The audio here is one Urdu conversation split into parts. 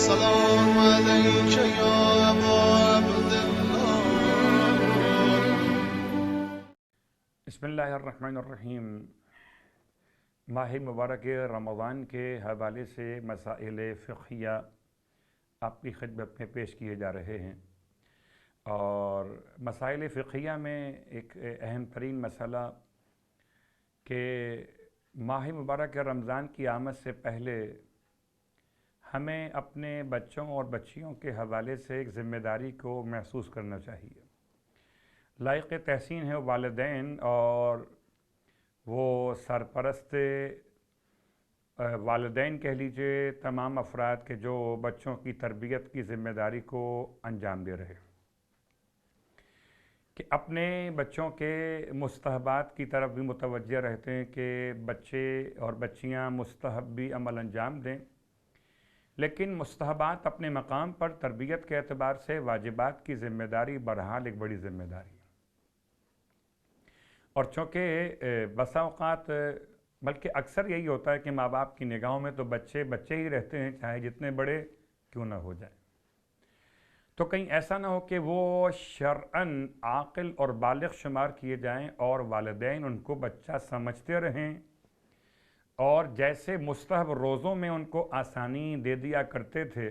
السلام عليك يا أبا عبد الله. بسم اللہ الرحمن الرحیم. ماہ مبارک رمضان کے حوالے سے مسائل فقہیہ آپ کی خدمت میں پیش کیے جا رہے ہیں، اور مسائل فقہیہ میں ایک اہم ترین مسئلہ کہ ماہ مبارک رمضان کی آمد سے پہلے ہمیں اپنے بچوں اور بچیوں کے حوالے سے ایک ذمہ داری کو محسوس کرنا چاہیے. لائق تحسین ہے والدین اور وہ سرپرست والدین کہہ لیجئے تمام افراد کے جو بچوں کی تربیت کی ذمہ داری کو انجام دے رہے، کہ اپنے بچوں کے مستحبات کی طرف بھی متوجہ رہتے ہیں کہ بچے اور بچیاں مستحبی عمل انجام دیں، لیکن مستحبات اپنے مقام پر تربیت کے اعتبار سے واجبات کی ذمہ داری بہرحال ایک بڑی ذمہ داری ہے. اور چونکہ بسا اوقات بلکہ اکثر یہی ہوتا ہے کہ ماں باپ کی نگاہوں میں تو بچے بچے ہی رہتے ہیں، چاہے جتنے بڑے کیوں نہ ہو جائیں. تو کہیں ایسا نہ ہو کہ وہ شرعاً عاقل اور بالغ شمار کیے جائیں اور والدین ان کو بچہ سمجھتے رہیں، اور جیسے مستحب روزوں میں ان کو آسانی دے دیا کرتے تھے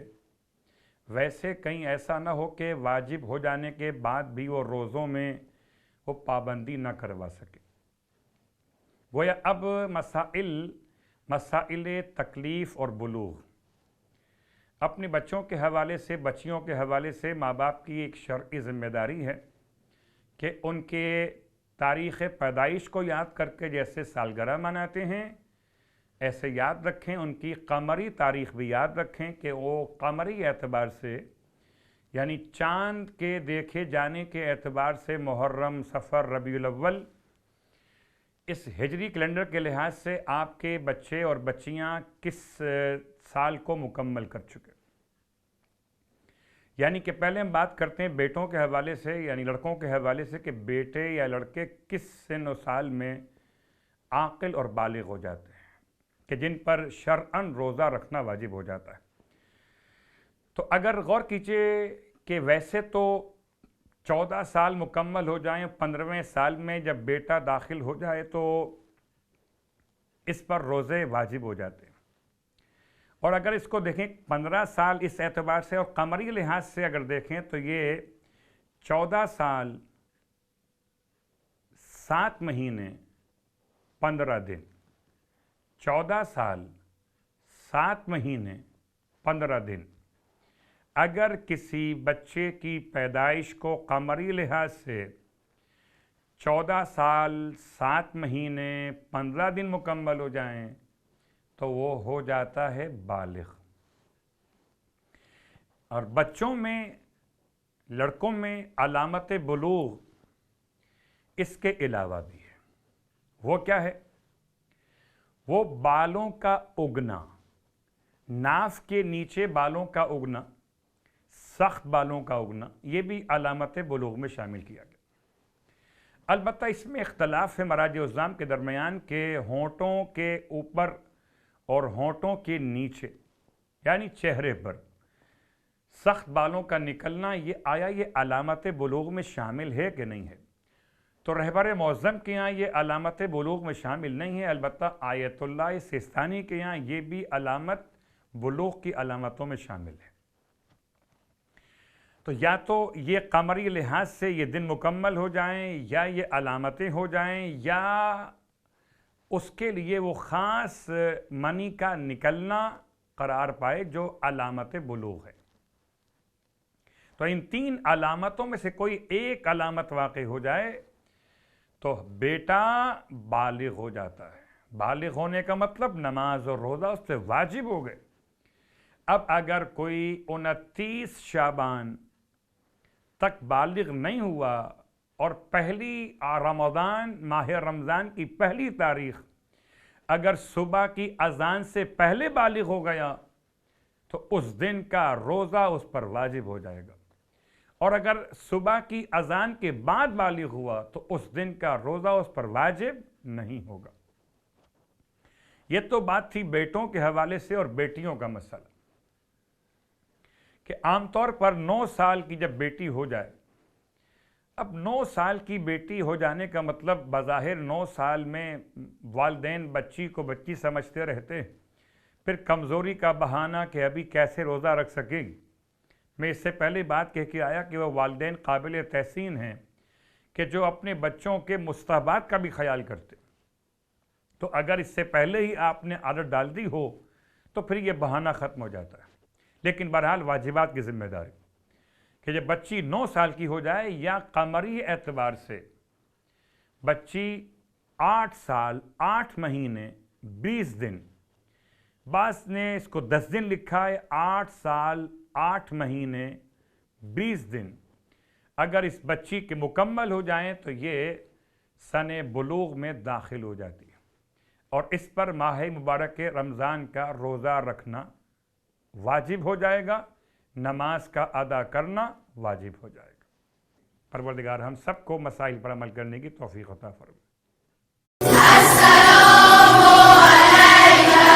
ویسے کہیں ایسا نہ ہو کہ واجب ہو جانے کے بعد بھی وہ روزوں میں وہ پابندی نہ کروا سکے. گویا اب مسائل تکلیف اور بلوغ اپنے بچوں کے حوالے سے بچیوں کے حوالے سے ماں باپ کی ایک شرعی ذمہ داری ہے کہ ان کے تاریخ پیدائش کو یاد کر کے جیسے سالگرہ مناتے ہیں ایسے یاد رکھیں، ان کی قمری تاریخ بھی یاد رکھیں کہ وہ قمری اعتبار سے یعنی چاند کے دیکھے جانے کے اعتبار سے محرم، صفر، ربیع الاول اس ہجری کیلنڈر کے لحاظ سے آپ کے بچے اور بچیاں کس سال کو مکمل کر چکے. یعنی کہ پہلے ہم بات کرتے ہیں بیٹوں کے حوالے سے یعنی لڑکوں کے حوالے سے کہ بیٹے یا لڑکے کس سن و سال میں عاقل اور بالغ ہو جاتے ہیں کہ جن پر شرعاً روزہ رکھنا واجب ہو جاتا ہے. تو اگر غور کیجئے کہ ویسے تو 14 سال مکمل ہو جائیں، 15ویں سال میں جب بیٹا داخل ہو جائے تو اس پر روزے واجب ہو جاتے ہیں. اور اگر اس کو دیکھیں 15 سال اس اعتبار سے اور قمری لحاظ سے اگر دیکھیں تو یہ 14 سال 7 مہینے 15 دن، 14 سال 7 مہینے 15 دن. اگر کسی بچے کی پیدائش کو قمری لحاظ سے 14 سال 7 مہینے 15 دن مکمل ہو جائیں تو وہ ہو جاتا ہے بالغ. اور بچوں میں لڑکوں میں علامت بلوغ اس کے علاوہ بھی ہے. وہ کیا ہے؟ وہ بالوں کا اگنا، ناف کے نیچے بالوں کا اگنا، سخت بالوں کا اگنا، یہ بھی علامت بلوغ میں شامل کیا گیا. البتہ اس میں اختلاف ہے مراجع الزام کے درمیان کہ ہونٹوں کے اوپر اور ہونٹوں کے نیچے یعنی چہرے پر سخت بالوں کا نکلنا یہ علامت بلوغ میں شامل ہے کہ نہیں ہے. تو رہبر معظم کے یہاں یہ علامت بلوغ میں شامل نہیں ہے، البتہ آیت اللہ سیستانی کے یہاں یہ بھی علامت بلوغ کی علامتوں میں شامل ہے. تو یا تو یہ قمری لحاظ سے یہ دن مکمل ہو جائیں یا یہ علامتیں ہو جائیں یا اس کے لیے وہ خاص منی کا نکلنا قرار پائے جو علامت بلوغ ہے. تو ان 3 علامتوں میں سے کوئی ایک علامت واقع ہو جائے تو بیٹا بالغ ہو جاتا ہے. بالغ ہونے کا مطلب نماز اور روزہ اس سے واجب ہو گئے. اب اگر کوئی 29 شعبان تک بالغ نہیں ہوا اور پہلی ماہ رمضان کی پہلی تاریخ اگر صبح کی اذان سے پہلے بالغ ہو گیا تو اس دن کا روزہ اس پر واجب ہو جائے گا، اور اگر صبح کی اذان کے بعد بالغ ہوا تو اس دن کا روزہ اس پر واجب نہیں ہوگا. یہ تو بات تھی بیٹوں کے حوالے سے اور بیٹیوں کا مسئلہ. کہ عام طور پر 9 سال کی جب بیٹی ہو جائے، اب 9 سال کی بیٹی ہو جانے کا مطلب بظاہر 9 سال میں والدین بچی کو بچی سمجھتے رہتے، پھر کمزوری کا بہانہ کہ ابھی کیسے روزہ رکھ سکے گی۔ میں اس سے پہلے بات کہہ کے آیا کہ وہ والدین قابل تحسین ہیں کہ جو اپنے بچوں کے مستحبات کا بھی خیال کرتے، تو اگر اس سے پہلے ہی آپ نے عادت ڈال دی ہو تو پھر یہ بہانہ ختم ہو جاتا ہے۔ لیکن بہرحال واجبات کی ذمہ داری کہ جب بچی 9 سال کی ہو جائے یا قمری اعتبار سے بچی 8 سال 8 مہینے 20 دن، بعض نے اس کو 10 دن لکھا ہے، 8 سال 8 مہینے 20 دن اگر اس بچی کے مکمل ہو جائیں تو یہ سن بلوغ میں داخل ہو جاتی ہے، اور اس پر ماہ مبارک رمضان کا روزہ رکھنا واجب ہو جائے گا، نماز کا ادا کرنا واجب ہو جائے گا۔ پروردگار ہم سب کو مسائل پر عمل کرنے کی توفیق عطا فرمائے۔ السلام علیکم